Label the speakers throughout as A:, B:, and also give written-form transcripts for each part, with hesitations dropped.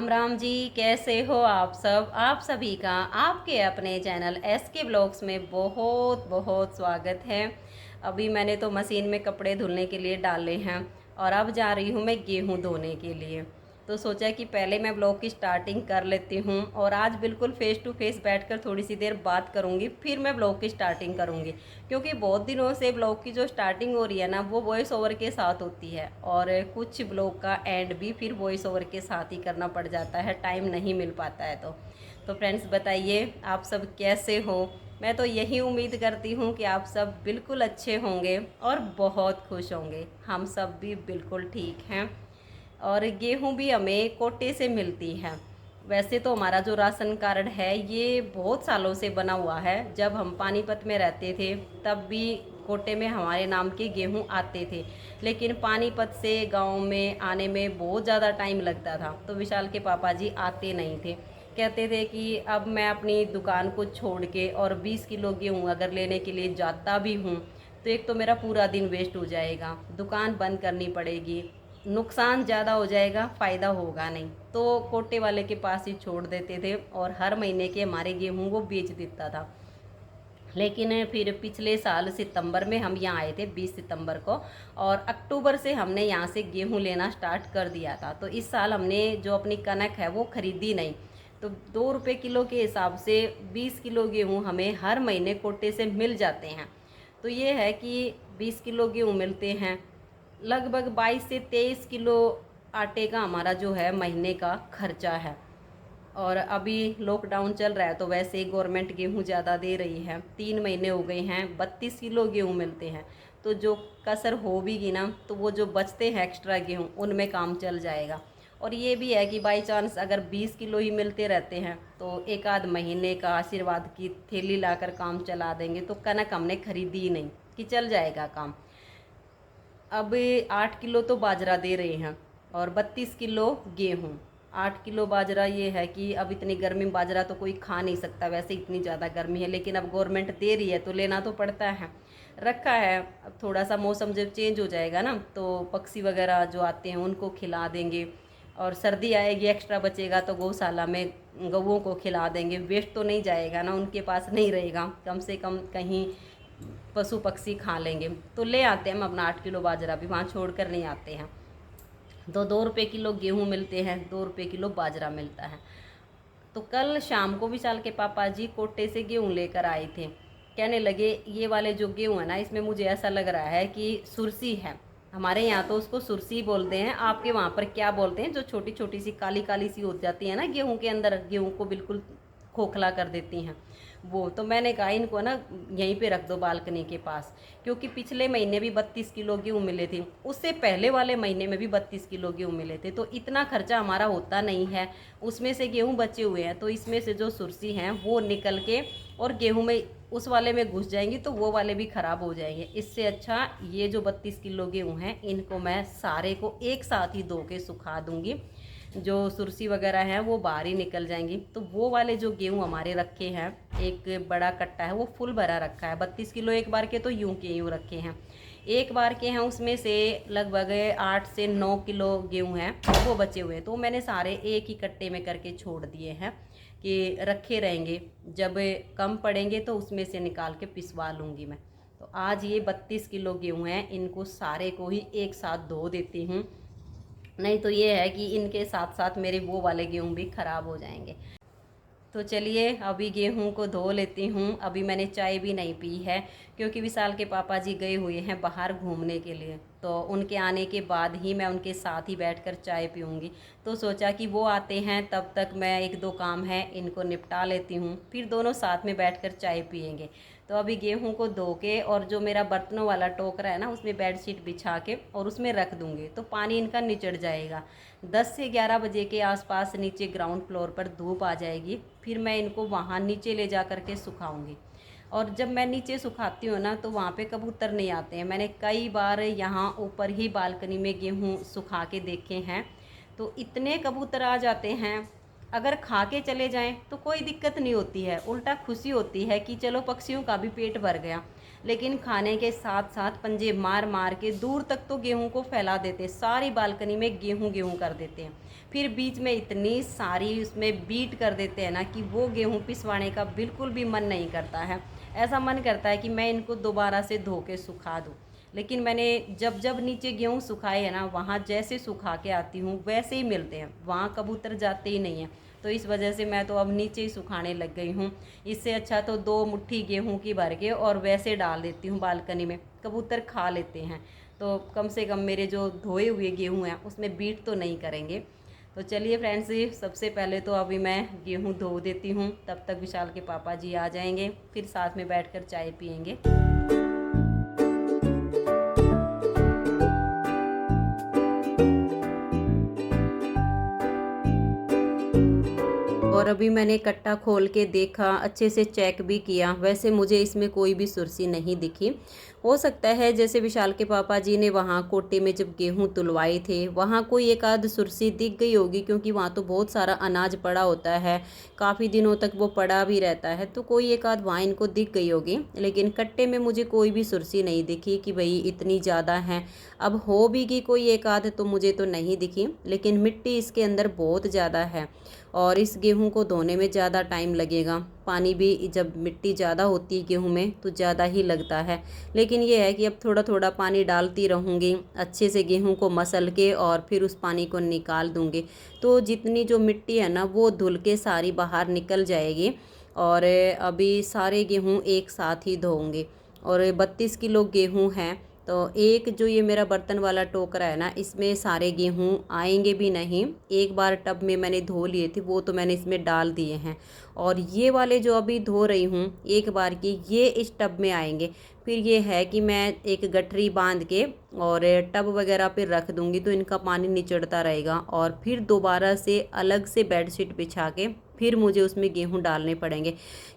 A: राम राम जी। कैसे हो आप सब? आप सभी का आपके अपने चैनल एसके ब्लॉग्स में बहुत बहुत स्वागत है। अभी मैंने तो मशीन में कपड़े धुलने के लिए डाले हैं और अब जा रही हूँ मैं गेहूँ धोने के लिए। तो सोचा कि पहले मैं ब्लॉग की स्टार्टिंग कर लेती हूँ और आज बिल्कुल फेस टू फेस बैठकर थोड़ी सी देर बात करूँगी, फिर मैं ब्लॉग की स्टार्टिंग करूँगी। क्योंकि बहुत दिनों से ब्लॉग की जो स्टार्टिंग हो रही है ना, वो वॉइस ओवर के साथ होती है और कुछ ब्लॉग का एंड भी फिर वॉइस ओवर के साथ ही करना पड़ जाता है, टाइम नहीं मिल पाता है। तो फ्रेंड्स बताइए आप सब कैसे हो? मैं तो यही उम्मीद करती हूँ कि आप सब बिल्कुल अच्छे होंगे और बहुत खुश होंगे। हम सब भी बिल्कुल ठीक हैं। और गेहूँ भी हमें कोटे से मिलती है। वैसे तो हमारा जो राशन कार्ड है ये बहुत सालों से बना हुआ है। जब हम पानीपत में रहते थे तब भी कोटे में हमारे नाम के गेहूँ आते थे, लेकिन पानीपत से गांव में आने में बहुत ज़्यादा टाइम लगता था, तो विशाल के पापा जी आते नहीं थे। कहते थे कि अब मैं अपनी दुकान को छोड़ के और 20 किलो गेहूँ अगर लेने के लिए जाता भी हूँ तो एक तो मेरा पूरा दिन वेस्ट हो जाएगा, दुकान बंद करनी पड़ेगी, नुकसान ज़्यादा हो जाएगा, फ़ायदा होगा नहीं। तो कोटे वाले के पास ही छोड़ देते थे और हर महीने के हमारे गेहूँ वो बेच देता था। लेकिन फिर पिछले साल सितंबर में हम यहाँ आए थे, 20 सितंबर को, और अक्टूबर से हमने यहाँ से गेहूँ लेना स्टार्ट कर दिया था। तो इस साल हमने जो अपनी कनक है वो खरीदी नहीं। तो 2 रुपये किलो के हिसाब से 20 किलो गेहूँ हमें हर महीने कोटे से मिल जाते हैं। तो ये है कि 20 किलो गेहूँ मिलते हैं, लगभग 22 से 23 किलो आटे का हमारा जो है महीने का खर्चा है। और अभी लॉकडाउन चल रहा है तो वैसे ही गवर्नमेंट गेहूँ ज़्यादा दे रही है। 3 महीने हो गए हैं, 32 किलो गेहूँ मिलते हैं। तो जो कसर हो भी गई ना, तो वो जो बचते हैं एक्स्ट्रा गेहूँ उनमें काम चल जाएगा। और ये भी है कि बाई चांस अगर 20 किलो ही मिलते रहते हैं तो एक आध महीने का आशीर्वाद की थैली लाकर काम चला देंगे। तो कनक हमने खरीदी ही नहीं कि चल जाएगा काम। अब 8 किलो तो बाजरा दे रहे हैं और 32 किलो गेहूँ। 8 किलो बाजरा, ये है कि अब इतनी गर्मी में बाजरा तो कोई खा नहीं सकता, वैसे इतनी ज़्यादा गर्मी है, लेकिन अब गवर्नमेंट दे रही है तो लेना तो पड़ता है। रखा है। अब थोड़ा सा मौसम जब चेंज हो जाएगा ना तो पक्षी वगैरह जो आते हैं उनको खिला देंगे, और सर्दी आएगी एक्स्ट्रा बचेगा तो गौशाला में गौओं को खिला देंगे। वेस्ट तो नहीं जाएगा ना, उनके पास नहीं रहेगा, कम से कम कहीं पशु पक्षी खा लेंगे। तो ले आते हैं हम अपना 8 किलो बाजरा भी, वहाँ छोड़ कर नहीं आते हैं। तो 2 रुपये किलो गेहूँ मिलते हैं, 2 रुपये किलो बाजरा मिलता है। तो कल शाम को विशाल के पापा जी कोटे से गेहूँ लेकर आए थे। कहने लगे ये वाले जो गेहूँ है ना, इसमें मुझे ऐसा लग रहा है कि सुरसी है। हमारे यहाँ तो उसको सुरसी बोलते हैं, आपके वहाँ पर क्या बोलते हैं? जो छोटी छोटी सी काली काली सी हो जाती है ना गेहूँ के अंदर, गेहूँ को बिल्कुल खोखला कर देती हैं वो। तो मैंने कहा इनको ना यहीं पे रख दो बालकनी के पास, क्योंकि पिछले महीने भी 32 किलो गेहूँ मिले थे, उससे पहले वाले महीने में भी 32 किलो गेहूँ मिले थे। तो इतना खर्चा हमारा होता नहीं है, उसमें से गेहूँ बचे हुए हैं तो इसमें से जो सुरसी हैं वो निकल के और गेहूँ में उस वाले में घुस जाएंगी तो वो वाले भी ख़राब हो जाएंगे। इससे अच्छा ये जो 32 किलो गेहूँ हैं इनको मैं सारे को एक साथ ही धो के सुखा दूँगी, जो सुरसी वगैरह है वो बाहर ही निकल जाएंगी। तो वो वाले जो गेहूँ हमारे रखे हैं, एक बड़ा कट्टा है वो फुल भरा रखा है। 32 किलो एक बार के तो यूं के यूं रखे हैं, एक बार के हैं उसमें से लगभग 8 से 9 किलो गेहूँ हैं वो बचे हुए हैं। तो मैंने सारे एक ही कट्टे में करके छोड़ दिए हैं कि रखे रहेंगे, जब कम पड़ेंगे तो उसमें से निकाल के पिसवा लूँगी मैं। तो आज ये 32 किलो गेहूँ हैं, इनको सारे को ही एक साथ धो देती हूँ, नहीं तो ये है कि इनके साथ साथ मेरे वो वाले गेहूँ भी ख़राब हो जाएंगे। तो चलिए अभी गेहूं को धो लेती हूँ। अभी मैंने चाय भी नहीं पी है क्योंकि विशाल के पापा जी गए हुए हैं बाहर घूमने के लिए, तो उनके आने के बाद ही मैं उनके साथ ही बैठकर चाय पीऊँगी। तो सोचा कि वो आते हैं तब तक मैं एक दो काम है इनको निपटा लेती हूँ, फिर दोनों साथ में बैठकर चाय पियेंगे। तो अभी गेहूं को धो के और जो मेरा बर्तनों वाला टोकरा है ना उसमें बेडशीट बिछा के और उसमें रख दूँगी, तो पानी इनका निचड़ जाएगा। 10 से 11 बजे के आसपास नीचे ग्राउंड फ्लोर पर धूप आ जाएगी, फिर मैं इनको वहाँ नीचे ले जा कर के सुखाऊँगी। और जब मैं नीचे सुखाती हूँ ना तो वहाँ पे कबूतर नहीं आते हैं। मैंने कई बार यहाँ ऊपर ही बालकनी में गेहूँ सुखा के देखे हैं, तो इतने कबूतर आ जाते हैं। अगर खा के चले जाएं तो कोई दिक्कत नहीं होती है, उल्टा खुशी होती है कि चलो पक्षियों का भी पेट भर गया। लेकिन खाने के साथ साथ पंजे मार मार के दूर तक तो गेहूं को फैला देते, सारी बालकनी में गेहूं गेहूं कर देते हैं। फिर बीच में इतनी सारी उसमें बीट कर देते हैं ना कि वो गेहूं पिसवाने का बिल्कुल भी मन नहीं करता है। ऐसा मन करता है कि मैं इनको दोबारा से धो के सुखा दूँ। लेकिन मैंने जब जब नीचे गेहूँ सुखाए हैं ना, वहाँ जैसे सुखा के आती हूँ वैसे ही मिलते हैं, वहाँ कबूतर जाते ही नहीं हैं। तो इस वजह से मैं तो अब नीचे ही सुखाने लग गई हूँ। इससे अच्छा तो 2 मुट्ठी गेहूँ की भर के और वैसे डाल देती हूँ बालकनी में, कबूतर खा लेते हैं। तो कम से कम मेरे जो धोए हुए गेहूँ हैं उसमें बीट तो नहीं करेंगे। तो चलिए फ्रेंड्स, सबसे पहले तो अभी मैं गेहूँ धो देती हूँ, तब तक विशाल के पापा जी आ जाएंगे, फिर साथ में बैठकर चाय पियेंगे। और अभी मैंने कट्टा खोल के देखा, अच्छे से चेक भी किया, वैसे मुझे इसमें कोई भी सुर्सी नहीं दिखी। हो सकता है जैसे विशाल के पापा जी ने वहाँ कोटे में जब गेहूँ तुलवाए थे वहाँ कोई एक आध सुर्सी दिख गई होगी, क्योंकि वहाँ तो बहुत सारा अनाज पड़ा होता है, काफ़ी दिनों तक वो पड़ा भी रहता है, तो कोई एक आध वहाँ इनको दिख गई होगी। लेकिन कट्टे में मुझे कोई भी सुर्सी नहीं दिखी कि भाई इतनी ज़्यादा है। अब हो भी कि कोई एक आध तो मुझे तो नहीं दिखी, लेकिन मिट्टी इसके अंदर बहुत ज़्यादा है और इस गेहूं को धोने में ज़्यादा टाइम लगेगा। पानी भी जब मिट्टी ज़्यादा होती है गेहूं में तो ज़्यादा ही लगता है। लेकिन ये है कि अब थोड़ा थोड़ा पानी डालती रहूँगी, अच्छे से गेहूं को मसल के और फिर उस पानी को निकाल दूँगी, तो जितनी जो मिट्टी है ना वो धुल के सारी बाहर निकल जाएगी। और अभी सारे गेहूँ एक साथ ही धोऊँगी। और 32 किलो गेहूँ हैं, तो एक जो ये मेरा बर्तन वाला टोकरा है ना, इसमें सारे गेहूँ आएंगे भी नहीं। एक बार टब में मैंने धो लिए थे, वो तो मैंने इसमें डाल दिए हैं। और ये वाले जो अभी धो रही हूँ एक बार की, ये इस टब में आएंगे। फिर ये है कि मैं एक गठरी बांध के और टब वगैरह पे रख दूँगी, तो इनका पानी निचड़ता रहेगा। और फिर दोबारा से अलग से बेडशीट बिछा के फिर मुझे उसमें गेहूँ डालने पड़ेंगे,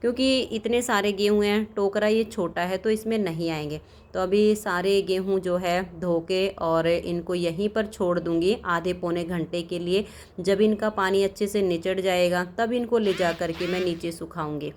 A: क्योंकि इतने सारे गेहूँ हैं, टोकरा ये छोटा है तो इसमें नहीं आएंगे। तो अभी सारे गेहूँ जो है धो के और इनको यहीं पर छोड़ दूँगी आधे पौने घंटे के लिए। जब इनका पानी अच्छे से निचड़ जाएगा तब इनको ले जा कर के मैं नीचे सुखाऊंगी।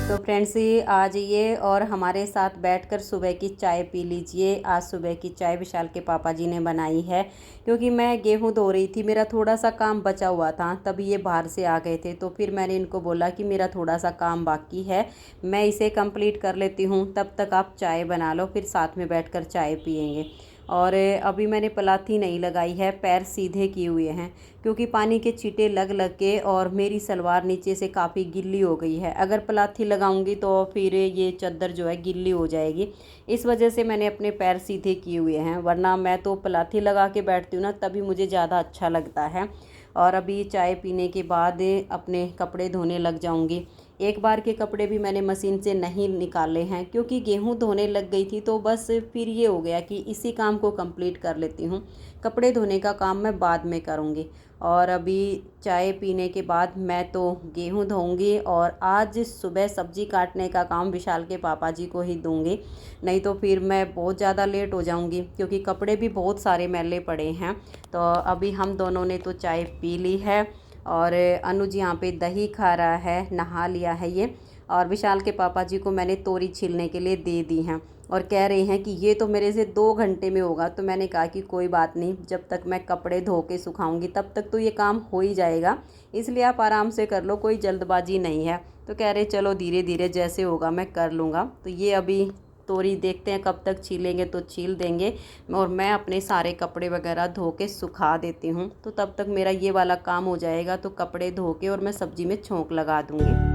A: तो फ्रेंड्स, आ जाइए और हमारे साथ बैठकर सुबह की चाय पी लीजिए। आज सुबह की चाय विशाल के पापा जी ने बनाई है, क्योंकि मैं गेहूं धो रही थी, मेरा थोड़ा सा काम बचा हुआ था, तभी ये बाहर से आ गए थे। तो फिर मैंने इनको बोला कि मेरा थोड़ा सा काम बाकी है, मैं इसे कंप्लीट कर लेती हूँ, तब तक आप चाय बना लो, फिर साथ में बैठकर चाय पियेंगे। और अभी मैंने पलाथी नहीं लगाई है, पैर सीधे किए हुए हैं, क्योंकि पानी के छींटे लग लग के और मेरी सलवार नीचे से काफ़ी गिल्ली हो गई है। अगर पलाथी लगाऊंगी तो फिर ये चादर जो है गिल्ली हो जाएगी, इस वजह से मैंने अपने पैर सीधे किए हुए हैं। वरना मैं तो पलाथी लगा के बैठती हूँ ना, तभी मुझे ज़्यादा अच्छा लगता है। और अभी चाय पीने के बाद अपने कपड़े धोने लग जाऊँगी। एक बार के कपड़े भी मैंने मशीन से नहीं निकाले हैं, क्योंकि गेहूं धोने लग गई थी, तो बस फिर ये हो गया कि इसी काम को कंप्लीट कर लेती हूँ, कपड़े धोने का काम मैं बाद में करूँगी। और अभी चाय पीने के बाद मैं तो गेहूं धोऊंगी और आज सुबह सब्ज़ी काटने का काम विशाल के पापा जी को ही दूंगी, नहीं तो फिर मैं बहुत ज़्यादा लेट हो जाऊंगी, क्योंकि कपड़े भी बहुत सारे मैले पड़े हैं। तो अभी हम दोनों ने तो चाय पी ली है और अनुज यहाँ पे दही खा रहा है, नहा लिया है ये। और विशाल के पापा जी को मैंने तोरी छीलने के लिए दे दी हैं और कह रहे हैं कि ये तो मेरे से 2 घंटे में होगा। तो मैंने कहा कि कोई बात नहीं, जब तक मैं कपड़े धो के सुखाऊंगी तब तक तो ये काम हो ही जाएगा, इसलिए आप आराम से कर लो, कोई जल्दबाजी नहीं है। तो कह रहे चलो धीरे धीरे जैसे होगा मैं कर लूँगा। तो ये अभी तोरी देखते हैं कब तक छीलेंगे तो छील देंगे, और मैं अपने सारे कपड़े वगैरह धो के सुखा देती हूँ। तो तब तक मेरा ये वाला काम हो जाएगा, तो कपड़े धो के और मैं सब्ज़ी में छोंक लगा दूँगी।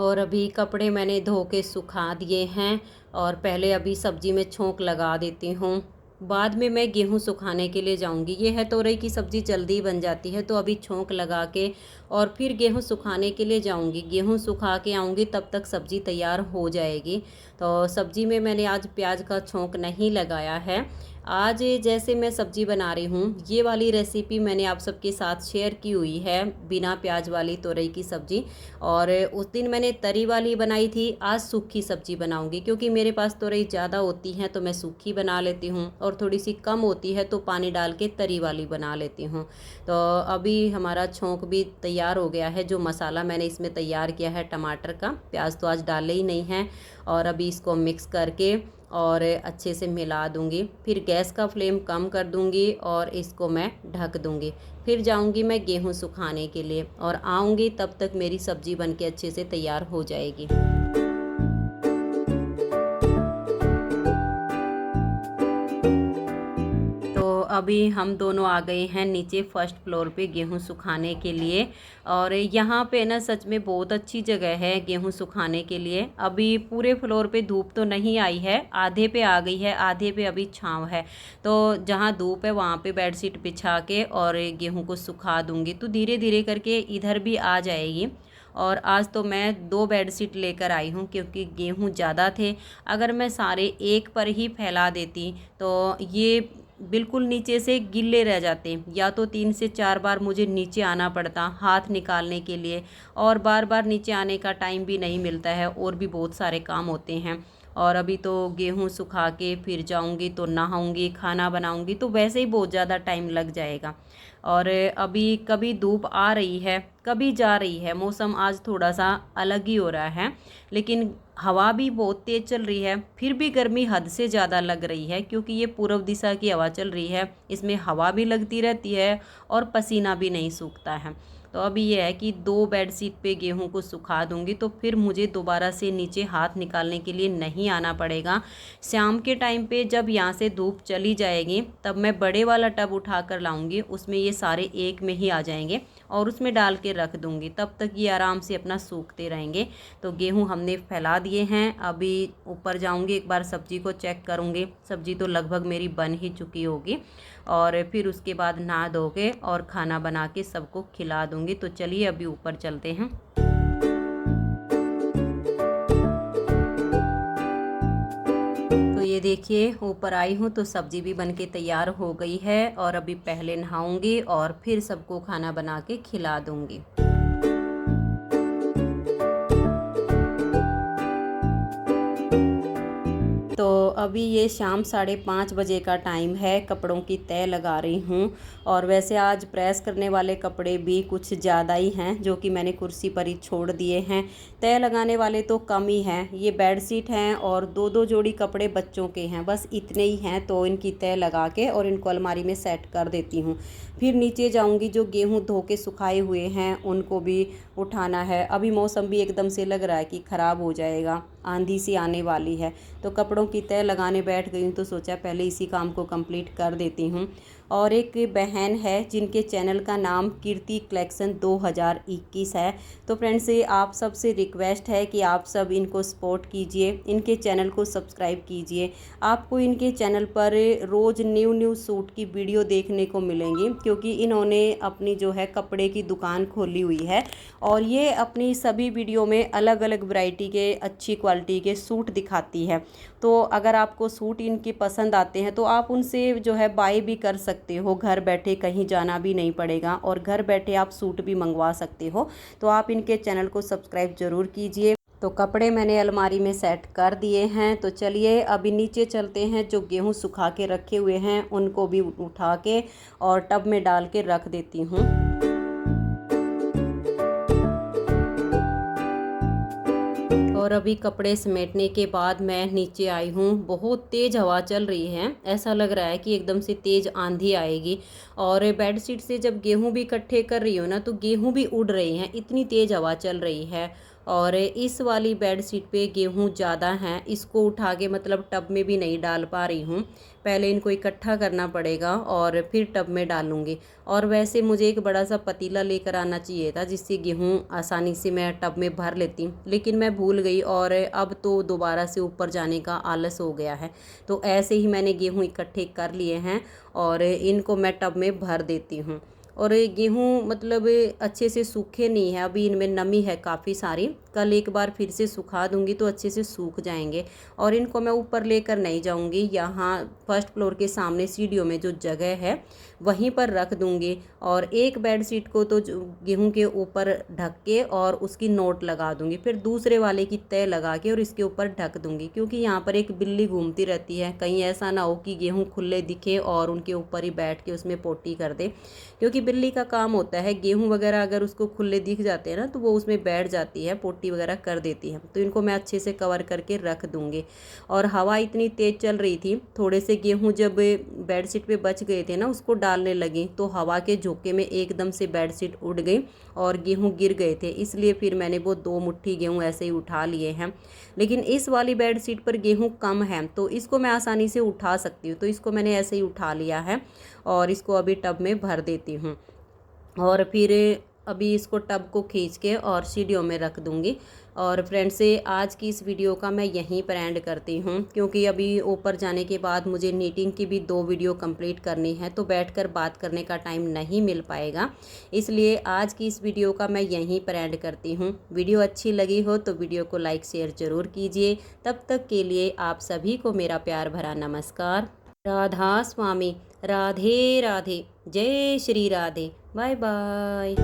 A: और अभी कपड़े मैंने धो के सुखा दिए हैं और पहले अभी सब्ज़ी में छोंक लगा देती हूँ, बाद में मैं गेहूं सुखाने के लिए जाऊंगी। ये है तोरई की सब्ज़ी जल्दी बन जाती है, तो अभी छोंक लगा के और फिर गेहूं सुखाने के लिए जाऊंगी। गेहूं सुखा के आऊँगी तब तक सब्ज़ी तैयार हो जाएगी। तो सब्ज़ी में मैंने आज प्याज का छोंक नहीं लगाया है, आज जैसे मैं सब्ज़ी बना रही हूँ, ये वाली रेसिपी मैंने आप सबके साथ शेयर की हुई है, बिना प्याज वाली तोरई की सब्ज़ी। और उस दिन मैंने तरी वाली बनाई थी, आज सूखी सब्ज़ी बनाऊँगी क्योंकि मेरे पास तोरई ज़्यादा होती हैं तो मैं सूखी बना लेती हूँ, और थोड़ी सी कम होती है तो पानी डाल के तरी वाली बना लेती हूँ। तो अभी हमारा छोंक भी तैयार हो गया है। जो मसाला मैंने इसमें तैयार किया है टमाटर का, प्याज तो आज डाले ही नहीं हैं। और अभी इसको मिक्स करके और अच्छे से मिला दूंगी। फिर गैस का फ्लेम कम कर दूंगी और इसको मैं ढक दूंगी। फिर जाऊंगी मैं गेहूं सुखाने के लिए और आऊंगी, तब तक मेरी सब्ज़ी बनके अच्छे से तैयार हो जाएगी। तो अभी हम दोनों आ गए हैं नीचे फर्स्ट फ्लोर पे गेहूं सुखाने के लिए। और यहाँ पे ना सच में बहुत अच्छी जगह है गेहूं सुखाने के लिए। अभी पूरे फ्लोर पे धूप तो नहीं आई है, आधे पे आ गई है, आधे पे अभी छाँव है। तो जहाँ धूप है वहाँ पे बेडशीट बिछा के और गेहूं को सुखा दूँगी, तो धीरे धीरे करके इधर भी आ जाएगी। और आज तो मैं 2 बेडशीट लेकर आई हूँ क्योंकि गेहूँ ज़्यादा थे। अगर मैं सारे एक पर ही फैला देती तो ये बिल्कुल नीचे से गिल्ले रह जाते, या तो 3 से 4 बार मुझे नीचे आना पड़ता हाथ निकालने के लिए, और बार बार नीचे आने का टाइम भी नहीं मिलता है, और भी बहुत सारे काम होते हैं। और अभी तो गेहूं सुखा के फिर जाऊंगी तो नहाऊंगी, खाना बनाऊंगी, तो वैसे ही बहुत ज़्यादा टाइम लग जाएगा। और अभी कभी धूप आ रही है कभी जा रही है, मौसम आज थोड़ा सा अलग ही हो रहा है। लेकिन हवा भी बहुत तेज़ चल रही है, फिर भी गर्मी हद से ज़्यादा लग रही है क्योंकि ये पूर्व दिशा की हवा चल रही है, इसमें हवा भी लगती रहती है और पसीना भी नहीं सूखता है। तो अभी ये है कि 2 बेडशीट पे गेहूं को सुखा दूंगी, तो फिर मुझे दोबारा से नीचे हाथ निकालने के लिए नहीं आना पड़ेगा। शाम के टाइम पे जब यहाँ से धूप चली जाएगी तब मैं बड़े वाला टब उठा कर लाऊंगी, उसमें ये सारे एक में ही आ जाएंगे और उसमें डाल के रख दूंगी, तब तक ये आराम से अपना सूखते रहेंगे। तो गेहूं हमने फैला दिए हैं, अभी ऊपर जाऊंगी, एक बार सब्जी को चेक करूंगी। सब्जी तो लगभग मेरी बन ही चुकी होगी, और फिर उसके बाद नहा धो के और खाना बना के सबको खिला दूंगी। तो चलिए अभी ऊपर चलते हैं। तो ये देखिए ऊपर आई हूँ तो सब्जी भी बनके तैयार हो गई है, और अभी पहले नहाऊंगी और फिर सबको खाना बना के खिला दूंगी। तो अभी ये शाम 5:30 बजे का टाइम है, कपड़ों की तह लगा रही हूँ। और वैसे आज प्रेस करने वाले कपड़े भी कुछ ज़्यादा ही हैं जो कि मैंने कुर्सी पर ही छोड़ दिए हैं। तह लगाने वाले तो कम ही हैं, ये बेडशीट हैं और 2-2 जोड़ी कपड़े बच्चों के हैं, बस इतने ही हैं। तो इनकी तह लगा के और इनको अलमारी में सेट कर देती हूँ। फिर नीचे जाऊँगी, जो गेहूँ धो के सुखाए हुए हैं उनको भी उठाना है। अभी मौसम भी एकदम से लग रहा है कि ख़राब हो जाएगा, आंधी सी आने वाली है। तो कपड़ों की तह लगाने बैठ गई हूँ, तो सोचा पहले इसी काम को कंप्लीट कर देती हूँ। और एक बहन है जिनके चैनल का नाम कीर्ति कलेक्शन 2021 है। तो फ्रेंड्स, ये आप सबसे रिक्वेस्ट है कि आप सब इनको सपोर्ट कीजिए, इनके चैनल को सब्सक्राइब कीजिए। आपको इनके चैनल पर रोज़ न्यू सूट की वीडियो देखने को मिलेंगी, क्योंकि इन्होंने अपनी जो है कपड़े की दुकान खोली हुई है, और ये अपनी सभी वीडियो में अलग अलग वैरायटी के अच्छी क्वालिटी के सूट दिखाती है। तो अगर आपको सूट इनके पसंद आते हैं तो आप उनसे जो है बाय भी कर सकते हो, घर बैठे कहीं जाना भी नहीं पड़ेगा, और घर बैठे आप सूट भी मंगवा सकते हो। तो आप इनके चैनल को सब्सक्राइब ज़रूर कीजिए। तो कपड़े मैंने अलमारी में सेट कर दिए हैं, तो चलिए अभी नीचे चलते हैं। जो गेहूं सुखा के रखे हुए हैं उनको भी उठा के और टब में डाल के रख देती हूँ। और अभी कपड़े समेटने के बाद मैं नीचे आई हूँ। बहुत तेज़ हवा चल रही है, ऐसा लग रहा है कि एकदम से तेज़ आंधी आएगी। और बेडशीट से जब गेहूं भी इकट्ठे कर रही हूँ ना, तो गेहूं भी उड़ रहे हैं, इतनी तेज़ हवा चल रही है। और इस वाली बेडशीट पे गेहूं ज़्यादा हैं, इसको उठा के मतलब टब में भी नहीं डाल पा रही हूँ। पहले इनको इकट्ठा करना पड़ेगा और फिर टब में डालूँगी। और वैसे मुझे एक बड़ा सा पतीला लेकर आना चाहिए था, जिससे गेहूं आसानी से मैं टब में भर लेती, लेकिन मैं भूल गई और अब तो दोबारा से ऊपर जाने का आलस हो गया है। तो ऐसे ही मैंने गेहूं इकट्ठे कर लिए हैं और इनको मैं टब में भर देती हूँ। और ये गेहूँ मतलब अच्छे से सूखे नहीं है, अभी इनमें नमी है काफ़ी सारी। कल एक बार फिर से सुखा दूंगी तो अच्छे से सूख जाएंगे। और इनको मैं ऊपर लेकर नहीं जाऊंगी, यहाँ फर्स्ट फ्लोर के सामने सीढ़ियों में जो जगह है वहीं पर रख दूंगी। और एक बेड शीट को तो गेहूं के ऊपर ढक के और उसकी नोट लगा दूंगी, फिर दूसरे वाले की तय लगा के और इसके ऊपर ढक दूंगी, क्योंकि यहाँ पर एक बिल्ली घूमती रहती है, कहीं ऐसा ना हो कि गेहूं खुले दिखे और उनके ऊपर ही बैठ के उसमें पोटी कर दे। क्योंकि बिल्ली का काम होता है, गेहूं वगैरह अगर उसको खुले दिख जाते हैं ना तो वो उसमें बैठ जाती है, पोटी वगैरह कर देती है। तो इनको मैं अच्छे से कवर करके रख दूंगी। और हवा इतनी तेज़ चल रही थी, थोड़े से गेहूं जब बेडशीट पे बच गए थे ना उसको डालने लगी तो हवा के झोंके में एकदम से बेडशीट उड़ गई और गेहूं गिर गए थे। इसलिए फिर मैंने वो 2 मुट्ठी गेहूं ऐसे ही उठा लिए हैं। लेकिन इस वाली बेडशीट पर गेहूं कम है तो इसको मैं आसानी से उठा सकती हूँ, तो इसको मैंने ऐसे ही उठा लिया है और इसको अभी टब में भर देती हूँ। और फिर अभी इसको टब को खींच के और सीढ़ियों में रख दूंगी। और फ्रेंड्स से आज की इस वीडियो का मैं यहीं पर एंड करती हूँ, क्योंकि अभी ऊपर जाने के बाद मुझे नीटिंग की भी 2 वीडियो कंप्लीट करनी है, तो बैठकर बात करने का टाइम नहीं मिल पाएगा। इसलिए आज की इस वीडियो का मैं यहीं पर एंड करती हूँ। वीडियो अच्छी लगी हो तो वीडियो को लाइक शेयर ज़रूर कीजिए। तब तक के लिए आप सभी को मेरा प्यार भरा नमस्कार। राधा स्वामी, राधे राधे, जय श्री राधे, बाय बाय।